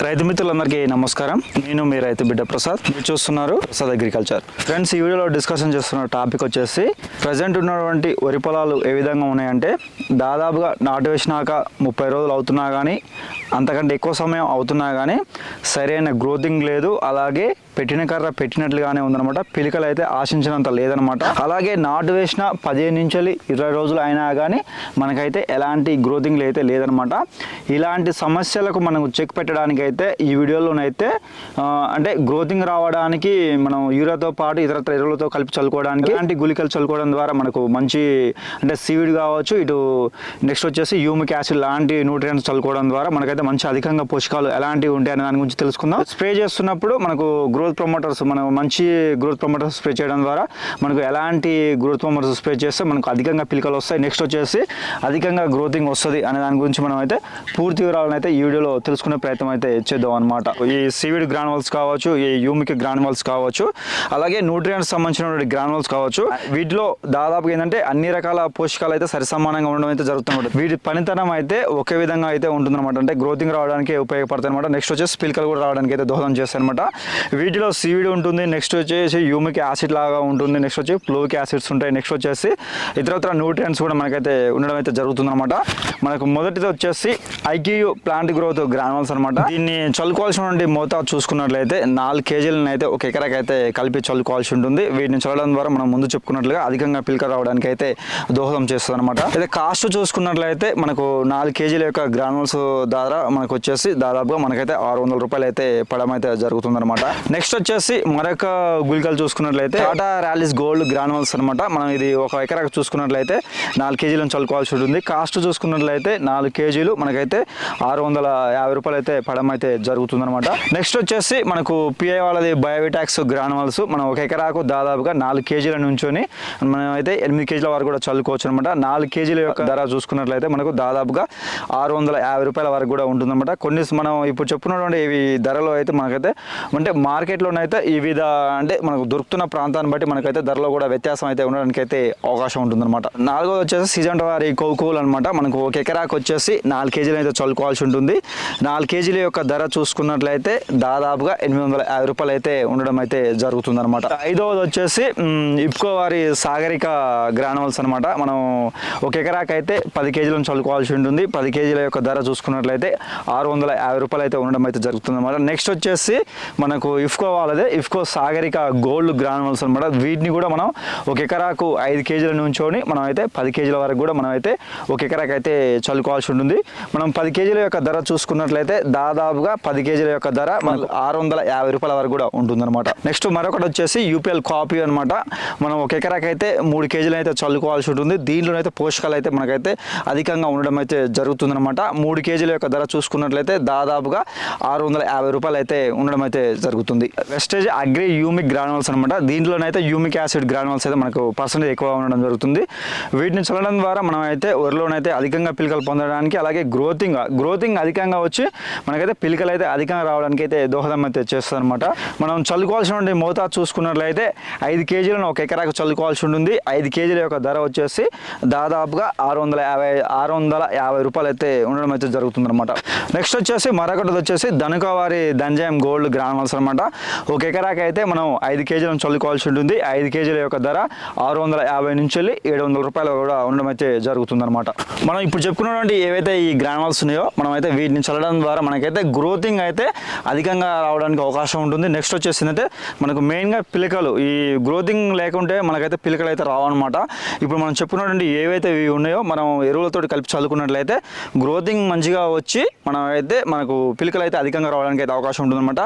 రైతు మిత్రులందరికీ నమస్కారం. నేను మీ రైతు బిడ్డ ప్రసాద్. మీరు చూస్తున్నారు ప్రసాద్ అగ్రికల్చర్. ఫ్రెండ్స్, ఈ వీడియోలో డిస్కషన్ చేస్తున్న టాపిక్ వచ్చేసి ప్రజెంట్ ఉన్నటువంటి వరి పొలాలు ఏ విధంగా ఉన్నాయంటే దాదాపుగా నాటు వేసినాక 30 రోజులు అవుతున్నా కానీ అంతకంటే ఎక్కువ సమయం అవుతున్నా కానీ సరైన గ్రోతింగ్ లేదు. అలాగే పెట్టిన కర్ర పెట్టినట్లుగానే ఉందన్నమాట. పిలికలు అయితే ఆశించినంత లేదనమాట. అలాగే నాటు వేసిన 15 నుంచి 20 రోజులు అయినా కానీ మనకైతే ఎలాంటి గ్రోతింగ్ అయితే లేదనమాట. ఇలాంటి సమస్యలకు మనం చెక్ పెట్టడానికి అయితే ఈ వీడియోలోనైతే అంటే గ్రోతింగ్ రావడానికి మనం యూరియాతో పాటు ఇతర ఎరువులతో కలిపి చల్లుకోవడానికి ఇలాంటి గుళికలు చల్లుకోవడం ద్వారా మనకు మంచి అంటే సీవిడ్ కావచ్చు, ఇటు నెక్స్ట్ వచ్చేసి హ్యూమిక్ యాసిడ్ లాంటి న్యూట్రియంట్స్ చల్లుకోవడం ద్వారా మనకైతే మంచి అధికంగా పోషకాలు ఎలాంటివి ఉంటాయనే దాని గురించి తెలుసుకుందాం. స్ప్రే చేస్తున్నప్పుడు మనకు గ్రోత్ ప్రమోటర్స్, మనం మంచి గ్రోత్ ప్రమోటర్స్ స్ప్రే చేయడం ద్వారా మనకు ఎలాంటి గ్రోత్ ప్రమోటర్స్ స్ప్రే చేస్తే మనకు అధికంగా పిలికలు వస్తాయి, నెక్స్ట్ వచ్చేసి అధికంగా గ్రోతింగ్ వస్తుంది అనే దాని గురించి మనం అయితే పూర్తి వివరాలను అయితే ఈ వీడియోలో తెలుసుకునే ప్రయత్నం అయితే చేద్దాం అనమాట. ఈ సీవిడ్ గ్రానువల్స్ కావచ్చు, ఈ హ్యూమిక్ గ్రానువల్స్ కావచ్చు, అలాగే న్యూట్రియంట్స్ సంబంధించినటువంటి గ్రానువల్స్ కావచ్చు, వీటిలో దాదాపుగా ఏంటంటే అన్ని రకాల పోషకాలు అయితే సరిసమానంగా ఉండడం అయితే జరుగుతుంది. వీటి పనితనం అయితే ఒకే విధంగా అయితే ఉంటుందన్నమాట. అంటే గ్రోతింగ్ రావడానికి ఉపయోగపడతాయి అనమాట. నెక్స్ట్ వచ్చేసి పిలికలు కూడా రావడానికి అయితే దోహదం చేస్తాయి అనమాట. వీటిలో సీవిడ్ ఉంటుంది, నెక్స్ట్ వచ్చేసి హ్యూమిక్ యాసిడ్ లాగా ఉంటుంది, నెక్స్ట్ వచ్చి ఫ్లోయిక్ యాసిడ్స్ ఉంటాయి, నెక్స్ట్ వచ్చేసి ఇతరత్ర న్యూట్రియంట్స్ కూడా మనకైతే ఉండడం అయితే జరుగుతుంది అనమాట. మనకు మొదటిది వచ్చేసి ఐక్యూ ప్లాంట్ గ్రోత్ గ్రానువల్స్ అనమాట. దీన్ని చల్లుకోవాల్సినటువంటి మోతాదు చూసుకున్నట్లయితే 4 కేజీలను అయితే ఒక ఎకరాకి అయితే కలిపి చల్లుకోవాల్సి ఉంటుంది. వీటిని చల్లడం ద్వారా మనం ముందు చెప్పుకున్నట్లుగా అధికంగా పిలిక రావడానికి అయితే దోహదం చేస్తుంది అనమాట. అయితే కాస్ట్ చూసుకున్నట్లయితే మనకు 4 కేజీల యొక్క గ్రానువల్స్ ద్వారా మనకు వచ్చేసి దాదాపుగా మనకైతే 600 రూపాయలు అయితే పడడం అయితే జరుగుతుంది అనమాట. నెక్స్ట్ వచ్చేసి మరొక గుళికలు చూసుకున్నట్లయితే టాటా ర్యాలీస్ గోల్డ్ గ్రానువల్స్ అనమాట. మనం ఇది ఒక ఎకరాకు చూసుకున్నట్లయితే 4 కేజీలను చల్లుకోవాల్సి ఉంటుంది. కాస్ట్ చూసుకున్నట్లయితే 4 కేజీలు మనకైతే 650 రూపాయలు అయితే పడడం అయితే జరుగుతుంది అనమాట. నెక్స్ట్ వచ్చేసి మనకు పిఐ వాళ్ళది బయోవిటాక్స్ గ్రానువల్స్. మనం ఒక ఎకరాకు దాదాపుగా 4 కేజీల నుంచొని మనం అయితే 8 కేజీల వరకు కూడా చల్లుకోవచ్చు అనమాట. 4 కేజీల యొక్క ధర చూసుకున్నట్లయితే మనకు దాదాపుగా 650 రూపాయల వరకు కూడా ఉంటుందన్నమాట. కొన్ని మనం ఇప్పుడు చెప్పుకున్నటువంటి ఇవి ధరలో అయితే మనకైతే అంటే మార్కెట్లోనైతే ఈ విధ అంటే మనకు దొరుకుతున్న ప్రాంతాన్ని బట్టి మనకైతే ధరలో కూడా వ్యత్యాసం అయితే ఉండడానికి అయితే అవకాశం ఉంటుందన్నమాట. 4వది వచ్చేసి సీజన్ వారి కోకోలు అనమాట. మనకు ఒక ఎకరాకు వచ్చేసి 4 కేజీలు అయితే చల్లుకోవాల్సి ఉంటుంది. 4 కేజీల యొక్క ధర చూసుకున్నట్లయితే దాదాపుగా 850 రూపాయలు అయితే ఉండడం అయితే జరుగుతుంది అనమాట. 5వది వచ్చేసి ఇఫ్కో వారి సాగరిక గ్రానువల్స్ అనమాట. మనం ఒక ఎకరాకు అయితే 10 కేజీలను చల్లుకోవాల్సి ఉంటుంది. 10 కేజీల యొక్క ధర చూసుకున్నట్లయితే 650 రూపాయలు అయితే ఉండడం అయితే జరుగుతుంది అనమాట. నెక్స్ట్ వచ్చేసి మనకు ఇఫ్కో వాళ్ళదే ఇఫ్కో సాగరిక గోల్డ్ గ్రానువల్స్ అనమాట. వీటిని కూడా మనం ఒక ఎకరాకు 5 కేజీల నుంచోని మనం అయితే 10 కేజీల వరకు కూడా మనం అయితే ఒక ఎకరాకు అయితే చల్లుకోవాల్సి ఉంటుంది. మనం 10 కేజీల యొక్క ధర చూసుకున్నట్లయితే దాదాపుగా 10 కేజీల యొక్క ధర మనకు 650 రూపాయల వరకు కూడా ఉంటుందన్నమాట. నెక్స్ట్ మరొకటి వచ్చేసి యూపీఎల్ కాపీ అనమాట. మనం ఒక ఎకరాకి అయితే 3 కేజీలు అయితే చల్లుకోవాల్సి ఉంటుంది. దీంట్లోనైతే పోషకాలు అయితే మనకైతే అధికంగా ఉండడం అయితే జరుగుతుందన్నమాట. 3 కేజీల యొక్క ధర చూసుకున్నట్లయితే దాదాపుగా 650 రూపాయలు అయితే ఉండడం అయితే జరుగుతుంది. వెస్టేజ్ అగ్రి హ్యూమిక్ గ్రానువల్స్ అనమాట. దీంట్లోనైతే హ్యూమిక్ యాసిడ్ గ్రానువల్స్ అయితే మనకు పర్సెంటేజ్ ఎక్కువ ఉండడం జరుగుతుంది. వీటిని చల్లడం ద్వారా మనం అయితే వరిలోనైతే అధికంగా పిలికలు పొందడానికి, అలాగే గ్రోతింగ్ అధికంగా వచ్చి మనకైతే పిలికలు అయితే అధికంగా రావడానికి అయితే దోహదం అయితే చేస్తుంది అనమాట. మనం చల్లుకోవాల్సిన మోతాదు చూసుకున్నట్లయితే 5 కేజీలను ఒక ఎకరాకు చల్లుకోవాల్సి ఉంటుంది. 5 కేజీల యొక్క ధర వచ్చేసి దాదాపుగా 650 రూపాయలు అయితే ఉండడం అయితే జరుగుతుంది అనమాట. నెక్స్ట్ వచ్చేసి మరొకటి వచ్చేసి ధనుకా వారి దంజాయం గోల్డ్ గ్రానువల్స్ అనమాట. ఒక ఎకరాకి అయితే మనం 5 కేజీలను చల్లుకోవాల్సి ఉంటుంది. 5 కేజీల యొక్క ధర 650 నుంచి 700 రూపాయలు కూడా ఉండడం అయితే జరుగుతుంది అనమాట. మనం ఇప్పుడు చెప్పుకున్నటువంటి ఏవైతే ఈ గ్రానువల్స్ ఉన్నాయో మనం అయితే వీటిని చల్లడం ద్వారా మనకైతే గ్రోతింగ్ అయితే అధికంగా రావడానికి అవకాశం ఉంటుంది. నెక్స్ట్ వచ్చేసిందంటే మనకు మెయిన్గా పిలికలు, ఈ గ్రోతింగ్ లేకుంటే మనకైతే పిలికలు అయితే రావన్నమాట. ఇప్పుడు మనం చెప్పుకున్నటువంటి ఏవైతే ఇవి ఉన్నాయో మనం ఎరువులతో కలిపి చల్లుకున్నట్లయితే గ్రోతింగ్ మంచిగా వచ్చి మనం అయితే మనకు పిలికలు అయితే అధికంగా రావడానికి అయితే అవకాశం ఉంటుందన్నమాట.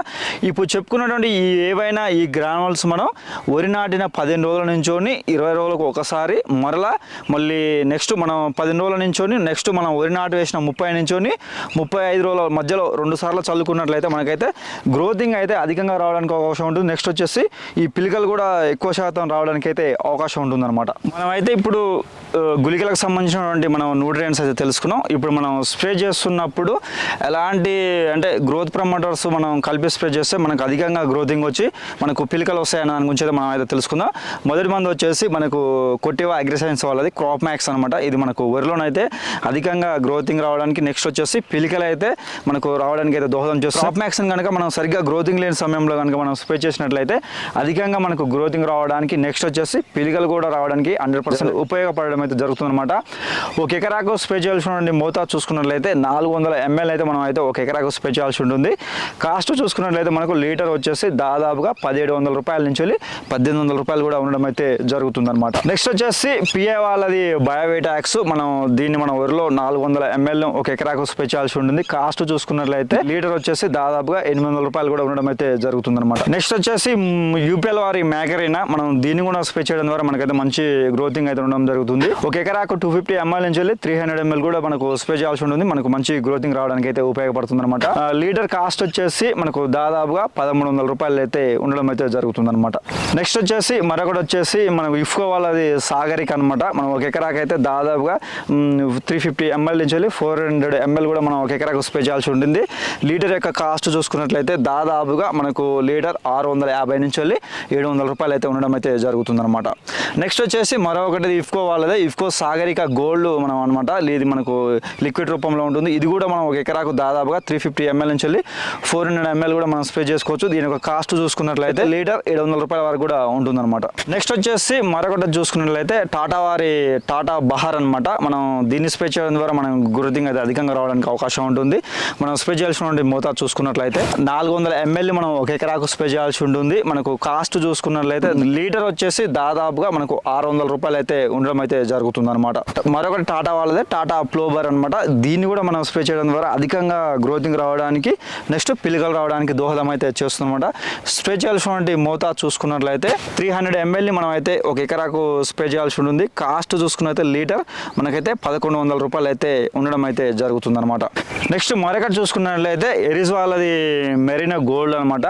ఇప్పుడు చెప్పుకున్నటువంటి ఈ ఏవైనా ఈ గ్రానువల్స్ మనం వరి నాటిన 15 రోజుల నుంచోని 20 రోజులకు ఒకసారి మళ్ళీ నెక్స్ట్ మనం 15 రోజుల నుంచోని నెక్స్ట్ మనం వరి నాటు వేసిన 30 నుంచోని 35 రోజుల మధ్యలో 2 సార్లు చల్లుకున్నట్లయితే మనకైతే గ్రోతింగ్ అయితే అధికంగా రావడానికి అవకాశం ఉంటుంది. నెక్స్ట్ వచ్చేసి ఈ పిలికలు కూడా ఎక్కువ శాతం రావడానికి అయితే అవకాశం ఉంటుందన్నమాట. మనమైతే ఇప్పుడు గుళికలకు సంబంధించినటువంటి మనం న్యూట్రియంట్స్ అయితే తెలుసుకున్నాం. ఇప్పుడు మనం స్ప్రే చేస్తున్నప్పుడు ఎలాంటి అంటే గ్రోత్ ప్రమోటర్స్ మనం కలిపి స్ప్రే చేస్తే మనకు అధికంగా గ్రోతింగ్ వచ్చి మనకు పిలికలు వస్తాయని దాని గురించి అయితే మనం అయితే తెలుసుకుందాం. మొదటి మందు వచ్చేసి మనకు కొట్టివా అగ్రిసైన్స్ వాళ్ళది క్రాప్ మ్యాక్స్ అనమాట. ఇది మనకు వరిలోనైతే అధికంగా గ్రోతింగ్ రావడానికి, నెక్స్ట్ వచ్చేసి పిలికలు అయితే మనకు రావడానికి అయితే దోహదం చేస్తుంది. క్రాప్ మ్యాక్స్ కనుక మనం సరిగ్గా గ్రోతింగ్ లేని సమయంలో కనుక మనం స్ప్రే చేసినట్లయితే అధికంగా మనకు గ్రోతింగ్ రావడానికి, నెక్స్ట్ వచ్చేసి పిలికలు కూడా రావడానికి 100% ఉపయోగపడడం అయితే జరుగుతుంది అనమాట. ఒక ఎకరాకు స్ప్రే చేయాల్సినటువంటి మోతాదు చూసుకున్నట్లయితే 400 ml అయితే మనం అయితే ఒక ఎకరాకు స్ప్రే చేయాల్సి ఉంటుంది. కాస్ట్ చూసుకున్నట్లయితే మనకు లీటర్ వచ్చేసి దాదాపుగా 1700 రూపాయల నుంచి 1800 రూపాయలు కూడా ఉండడం అయితే జరుగుతుంది అనమాట. నెక్స్ట్ వచ్చేసి పిఏ వాళ్ళది బయోవేటాక్స్. మనం దీన్ని మన ఊరిలో 400 ml ఒక ఎకరాకు స్ప్రే చేయాల్సి ఉంటుంది. కాస్ట్ చూసుకున్నట్లయితే లీటర్ వచ్చేసి దాదాపుగా 800 రూపాయలు కూడా ఉండడం అయితే జరుగుతుంది అనమాట. నెక్స్ట్ వచ్చేసి యూపీఎల్ వారి మ్యాగరీనా. మనం దీన్ని కూడా స్ప్రే చేయడం ద్వారా మనకైతే మంచి గ్రోతింగ్ అయితే ఉండడం జరుగుతుంది. ఒక ఎకరాకు 250 ml నుంచి 300 ml కూడా మనకు స్ప్రే చేయాల్సి ఉంటుంది. మనకు మంచి గ్రోతింగ్ రావడానికి అయితే ఉపయోగపడుతుంది అనమాట. లీటర్ కాస్ట్ వచ్చేసి మనకు దాదాపుగా 1300 రూపాయలు అయితే ఉండడం అయితే జరుగుతుంది అనమాట. నెక్స్ట్ వచ్చేసి మరొకటి వచ్చేసి మనకు ఇఫ్కో వాళ్ళది సాగరిక అనమాట. మనం ఒక ఎకరాకి అయితే దాదాపుగా 350 ml నుంచి 400 ml కూడా మనం ఒక ఎకరాకు స్ప్రే చేయాల్సి ఉంటుంది. లీటర్ యొక్క కాస్ట్ చూసుకున్నట్లయితే దాదాపుగా మనకు లీటర్ 650 నుంచి 700 రూపాయలు అయితే ఉండడం అయితే జరుగుతుంది అనమాట. నెక్స్ట్ వచ్చేసి మరొకటి ఇఫ్కో వాళ్ళదే ఇఫ్కో సాగరిక గోల్డ్ మనం అనమాట. ఇది మనకు లిక్విడ్ రూపంలో ఉంటుంది. ఇది కూడా మనం ఒక ఎకరాకు దాదాపుగా 350 ml నుంచి 400 ml కూడా మనం స్ప్రే చేసుకోవచ్చు. దీని యొక్క కాస్ట్ చూసుకున్నట్లయితే లీటర్ 700 రూపాయల వరకు కూడా ఉంటుంది అనమాట. నెక్స్ట్ వచ్చేసి మరొకటి చూసుకున్నట్లయితే టాటా వారి టాటా బహార్ అనమాట. మనం దీన్ని స్ప్రే చేయడం ద్వారా మనం గ్రోతింగ్ అయితే అధికంగా రావడానికి అవకాశం ఉంటుంది. మనం స్ప్రే చేయాల్సిన మోతాదు చూసుకున్నట్లయితే 400 ml మనం ఒక ఎకరాకు స్ప్రే చేయాల్సి ఉంటుంది. మనకు కాస్ట్ చూసుకున్నట్లయితే లీటర్ వచ్చేసి దాదాపుగా మనకు 600 రూపాయలు అయితే ఉండడం అయితే జరుగుతుంది అనమాట. మరొకటి టాటా వాళ్ళదే టాటా ప్లోబర్ అనమాట. దీన్ని కూడా మనం స్ప్రే చేయడం ద్వారా అధికంగా గ్రోతింగ్ రావడానికి, నెక్స్ట్ పిలికలు రావడానికి దోహదం అయితే చేస్తుంది అనమాట. స్ప్రే చేయాల్సినటువంటి మోతాదు చూసుకున్నట్లయితే 300 ml మనం అయితే ఒక ఎకరాకు స్ప్రే చేయాల్సి ఉంటుంది. కాస్ట్ చూసుకున్నట్లయితే లీటర్ మనకైతే 1100 రూపాయలు అయితే ఉండడం అయితే జరుగుతుంది అనమాట. నెక్స్ట్ మరొకటి చూసుకున్నట్లయితే ఎరిస్ వాళ్ళది మెరీనా గోల్డ్ అనమాట.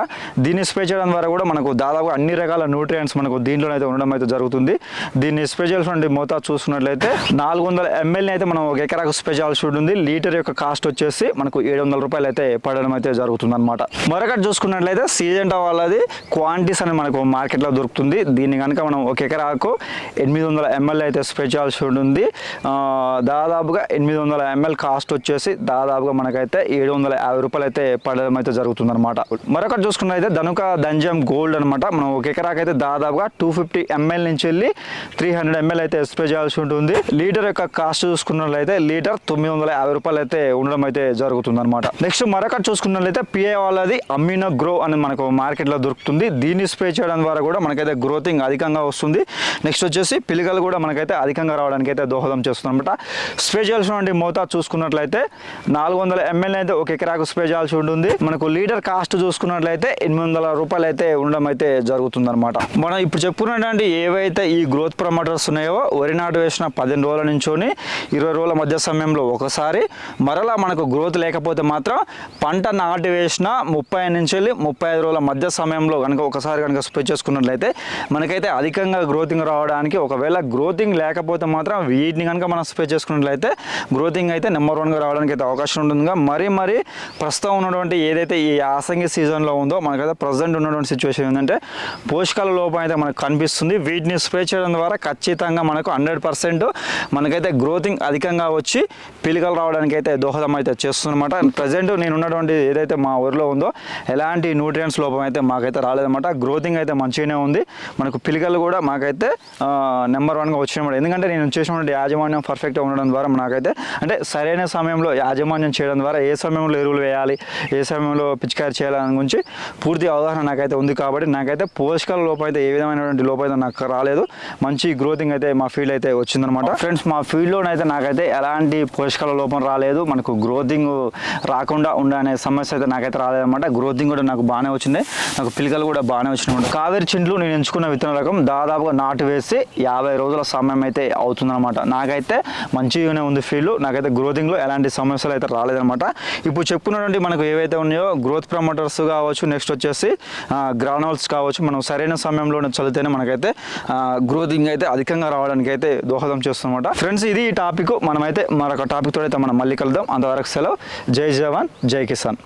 దీన్ని స్ప్రే చేయడం ద్వారా కూడా మనకు దాదాపు అన్ని రకాల న్యూట్రియంట్స్ మనకు దీంట్లో అయితే ఉండడం అయితే జరుగుతుంది. దీన్ని స్ప్రే చేయాల్సిన మోతాదు చూసుకున్నట్లయితే 400 ml అయితే మనం ఒక ఎకరాకు స్ప్రే చేయాల్సి ఉంటుంది. లీటర్ యొక్క కాస్ట్ వచ్చేసి మనకు 700 రూపాయలు అయితే పడడం అయితే జరుగుతుంది అనమాట. మరొకటి చూసుకున్నట్లయితే సీజెంటా వాళ్ళది క్వాంటిటీస్ అని మనకు మార్కెట్లో దొరుకుతుంది. దీన్ని కనుక మనం ఒక ఎకరాకు 800 ml అయితే స్ప్రే చేయాల్సి ఉంటుంది. దాదాపుగా 800 ml కాస్ట్ వచ్చేసి దాదాపుగా మనకైతే 750 రూపాయలు అయితే పడడం అయితే జరుగుతుంది అనమాట. మరొకటి చూసుకున్నట్లయితే ధనుక దంజం గోల్డ్ అనమాట. మనం ఒక ఎకరాకు అయితే దాదాపుగా 250 ml నుంచి 300 ml అయితే స్ప్రే చేయాల్సి ఉంటుంది. లీటర్ యొక్క కాస్ట్ చూసుకున్నట్లయితే లీటర్ 950 రూపాయలు అయితే ఉండడం అయితే జరుగుతుంది అనమాట. నెక్స్ట్ మరొకటి చూసుకున్నట్లయితే పిఏ వాళ్ళది అమ్యూనో గ్రో అని మనకు మార్కెట్లో దొరుకుతుంది. దీన్ని స్ప్రే చేయడం ద్వారా కూడా మనకైతే గ్రోతింగ్ అధికంగా వస్తుంది. నెక్స్ట్ వచ్చేసి పిలికలు కూడా మనకైతే అధికంగా రావడానికి అయితే దోహదం చేస్తుంది అనమాట. స్ప్రే చేయాల్సిన మోతాదు చూసుకున్నట్లయితే 400 ml అయితే ఒక ఎకరాకు స్ప్రే చేయాల్సి ఉంటుంది. మనకు లీటర్ కాస్ట్ చూసుకున్నట్లయితే 800 రూపాయలు అయితే ఉండడం అయితే జరుగుతుంది అనమాట. మనం ఇప్పుడు చెప్పుకున్నటువంటి ఏవైతే ఈ గ్రోత్ ప్రమోటర్స్ ఉన్నాయో వరి నాటు వేసిన 15 రోజుల నుంచి 20 రోజుల మధ్య సమయంలో ఒకసారి, మరలా మనకు గ్రోత్ లేకపోతే మాత్రం పంట నాటి వేసిన 30 నుంచి 35 రోజుల మధ్య సమయంలో కనుక ఒకసారి కనుక స్ప్రే చేసుకున్నట్లయితే మనకైతే అధికంగా గ్రోతింగ్ రావడానికి, ఒకవేళ గ్రోతింగ్ లేకపోతే మాత్రం వీటిని కనుక మనం స్ప్రే చేసుకున్నట్లయితే గ్రోతింగ్ అయితే నెంబర్ 1గా రావడానికి అయితే అవకాశం ఉంటుంది. మరి ప్రస్తుతం ఉన్నటువంటి ఏదైతే ఈ యాసంగి సీజన్లో ఉందో మనకైతే ప్రజెంట్ ఉన్నటువంటి సిచ్యువేషన్ ఏంటంటే పోషకాల లోపం అయితే మనకు కనిపిస్తుంది. వీటిని స్ప్రే చేయడం ద్వారా ఖచ్చితంగా మనకు 100% మనకైతే గ్రోతింగ్ అధికంగా వచ్చి పిలికలు రావడానికి అయితే దోహదం అయితే చేస్తుందన్నమాట. ప్రజెంట్ నేను ఉన్నటువంటి ఏదైతే మా ఊరిలో ఉందో ఎలాంటి న్యూట్రియంట్స్ లోపం అయితే మాకైతే రాలేదన్నమాట. గ్రోతింగ్ అయితే మంచిగానే ఉంది. మనకు పిలికలు కూడా మాకైతే నెంబర్ 1గా వచ్చినమాట. ఎందుకంటే నేను చేసినటువంటి యాజమాన్యం పర్ఫెక్ట్గా ఉండడం ద్వారా నాకైతే అంటే సరైన సమయంలో యాజమాన్యం చేయడం ద్వారా ఏ సమయంలో ఎరువులు వేయాలి, ఏ సమయంలో పిచికారి చేయాలని గురించి పూర్తి అవగాహన నాకైతే ఉంది. కాబట్టి నాకైతే పోషకాల లోపం అయితే ఏ విధమైనటువంటి లోపం అయితే నాకు రాలేదు. మంచి గ్రోతింగ్ అయితే మా ఫీల్డ్ అయితే వచ్చిందనమాట. ఫ్రెండ్స్, మా ఫీల్డ్లోనైతే నాకైతే ఎలాంటి పోషకాల లోపం రాలేదు. మనకు గ్రోతింగ్ రాకుండా ఉండే సమస్య అయితే నాకైతే రాలేదన్నమాట. గ్రోతింగ్ కూడా నాకు బాగానే వచ్చింది. నాకు పిలికలు కూడా బాగానే వచ్చినాయి. కావేరి చింట్లు నేను ఎంచుకున్న విత్తన రకం దాదాపుగా నాటు వేసి 50 రోజుల సమయం అయితే అవుతుందన్నమాట. నాకైతే మంచిగానే ఉంది ఫీల్డ్. నాకైతే గ్రోతింగ్లో ఎలాంటి సమస్యలు అయితే రాలేదన్నమాట. ఇప్పుడు చెప్పుకున్నటువంటి మనకు ఏవైతే ఉన్నాయో గ్రోత్ ప్రమోటర్స్ కావచ్చు, నెక్స్ట్ వచ్చేసి గ్రానోల్స్ కావచ్చు, మనం సరైన సమయంలో చదివితేనే మనకైతే గ్రోతింగ్ అయితే అధికంగా రావడానికి అయితే దోహదం చేస్తుందన్నమాట. ఫ్రెండ్స్ ఇది ఈ టాపిక్. మనమైతే మరొక టాపిక్ తో అయితే మనం మళ్ళీ కలుద్దాం. అంతవరకు సెలవు. జై జవాన్ జై కిసాన్.